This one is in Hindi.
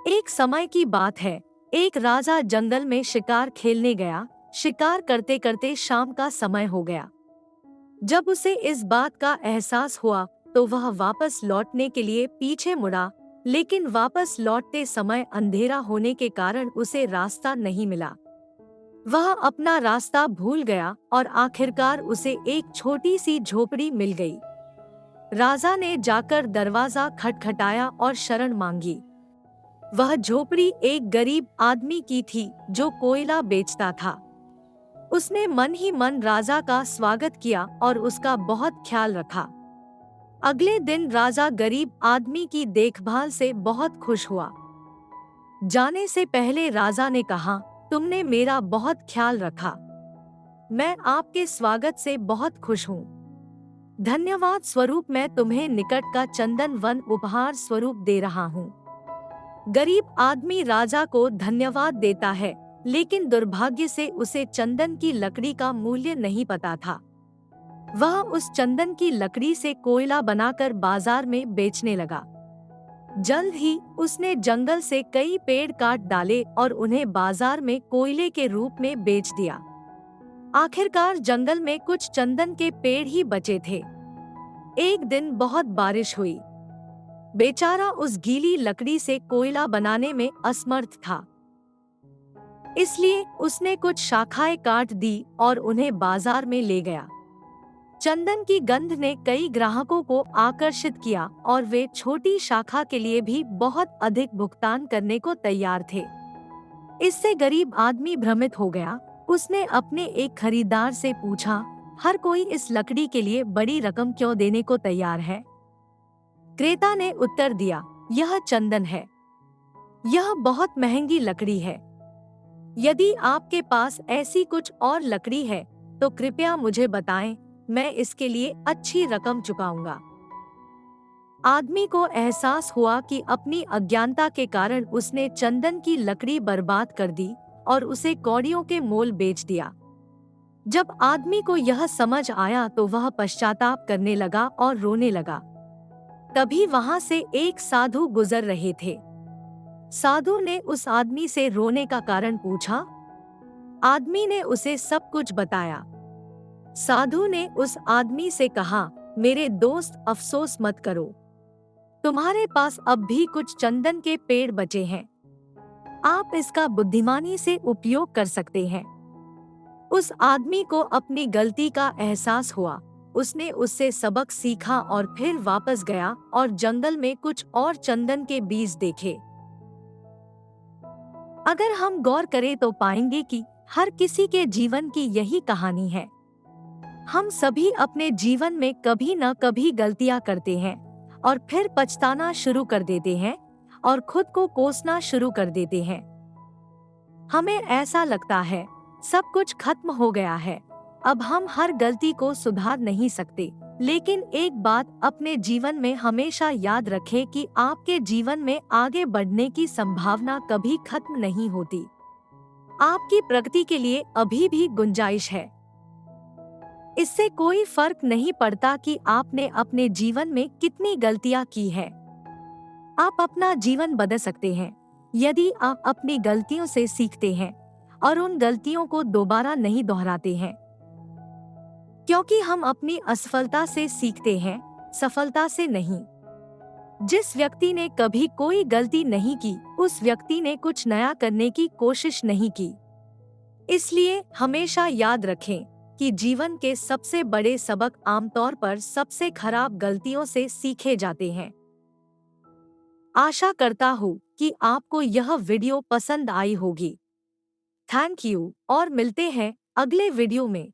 एक समय की बात है। एक राजा जंगल में शिकार खेलने गया। शिकार करते करते शाम का समय हो गया। जब उसे इस बात का एहसास हुआ तो वह वापस लौटने के लिए पीछे मुड़ा, लेकिन वापस लौटते समय अंधेरा होने के कारण उसे रास्ता नहीं मिला। वह अपना रास्ता भूल गया और आखिरकार उसे एक छोटी सी झोपड़ी मिल गई। राजा ने जाकर दरवाजा खटखटाया और शरण मांगी। वह झोपड़ी एक गरीब आदमी की थी जो कोयला बेचता था। उसने मन ही मन राजा का स्वागत किया और उसका बहुत ख्याल रखा। अगले दिन राजा गरीब आदमी की देखभाल से बहुत खुश हुआ। जाने से पहले राजा ने कहा, तुमने मेरा बहुत ख्याल रखा। मैं आपके स्वागत से बहुत खुश हूँ। धन्यवाद स्वरूप मैं तुम्हें निकट का चंदन वन उपहार स्वरूप दे रहा हूँ। गरीब आदमी राजा को धन्यवाद देता है, लेकिन दुर्भाग्य से उसे चंदन की लकड़ी का मूल्य नहीं पता था। वह उस चंदन की लकड़ी से कोयला बनाकर बाजार में बेचने लगा। जल्द ही उसने जंगल से कई पेड़ काट डाले और उन्हें बाजार में कोयले के रूप में बेच दिया। आखिरकार जंगल में कुछ चंदन के पेड़ ही बचे थे। एक दिन बहुत बारिश हुई। बेचारा उस गीली लकड़ी से कोयला बनाने में असमर्थ था। इसलिए उसने कुछ शाखाएं काट दी और उन्हें बाजार में ले गया। चंदन की गंध ने कई ग्राहकों को आकर्षित किया और वे छोटी शाखा के लिए भी बहुत अधिक भुगतान करने को तैयार थे। इससे गरीब आदमी भ्रमित हो गया। उसने अपने एक खरीदार से पूछा, हर कोई इस लकड़ी के लिए बड़ी रकम क्यों देने को तैयार है? क्रेता ने उत्तर दिया, यह चंदन है। यह बहुत महंगी लकड़ी है। यदि आपके पास ऐसी कुछ और लकड़ी है तो कृपया मुझे बताएं, मैं इसके लिए अच्छी रकम चुकाऊंगा। आदमी को एहसास हुआ कि अपनी अज्ञानता के कारण उसने चंदन की लकड़ी बर्बाद कर दी और उसे कौड़ियों के मोल बेच दिया। जब आदमी को यह समझ आया तो वह पश्चाताप करने लगा और रोने लगा। तभी वहां से एक साधु गुजर रहे थे। साधु ने उस आदमी से रोने का कारण पूछा। आदमी ने उसे सब कुछ बताया। साधु ने उस आदमी से कहा, मेरे दोस्त अफसोस मत करो, तुम्हारे पास अब भी कुछ चंदन के पेड़ बचे हैं। आप इसका बुद्धिमानी से उपयोग कर सकते हैं। उस आदमी को अपनी गलती का एहसास हुआ। उसने उससे सबक सीखा और फिर वापस गया और जंगल में कुछ और चंदन के बीज देखे। अगर हम गौर करें तो पाएंगे कि हर किसी के जीवन की यही कहानी है। हम सभी अपने जीवन में कभी न कभी गलतियां करते हैं और फिर पछताना शुरू कर देते हैं और खुद को कोसना शुरू कर देते हैं। हमें ऐसा लगता है सब कुछ खत्म हो गया है, अब हम हर गलती को सुधार नहीं सकते। लेकिन एक बात अपने जीवन में हमेशा याद रखें कि आपके जीवन में आगे बढ़ने की संभावना कभी खत्म नहीं होती। आपकी प्रगति के लिए अभी भी गुंजाइश है। इससे कोई फर्क नहीं पड़ता कि आपने अपने जीवन में कितनी गलतियां की है। आप अपना जीवन बदल सकते हैं यदि आप अपनी गलतियों से सीखते हैं और उन गलतियों को दोबारा नहीं दोहराते हैं। क्योंकि हम अपनी असफलता से सीखते हैं, सफलता से नहीं। जिस व्यक्ति ने कभी कोई गलती नहीं की, उस व्यक्ति ने कुछ नया करने की कोशिश नहीं की। इसलिए हमेशा याद रखें कि जीवन के सबसे बड़े सबक आमतौर पर सबसे खराब गलतियों से सीखे जाते हैं। आशा करता हूँ कि आपको यह वीडियो पसंद आई होगी। थैंक यू और मिलते हैं अगले वीडियो में।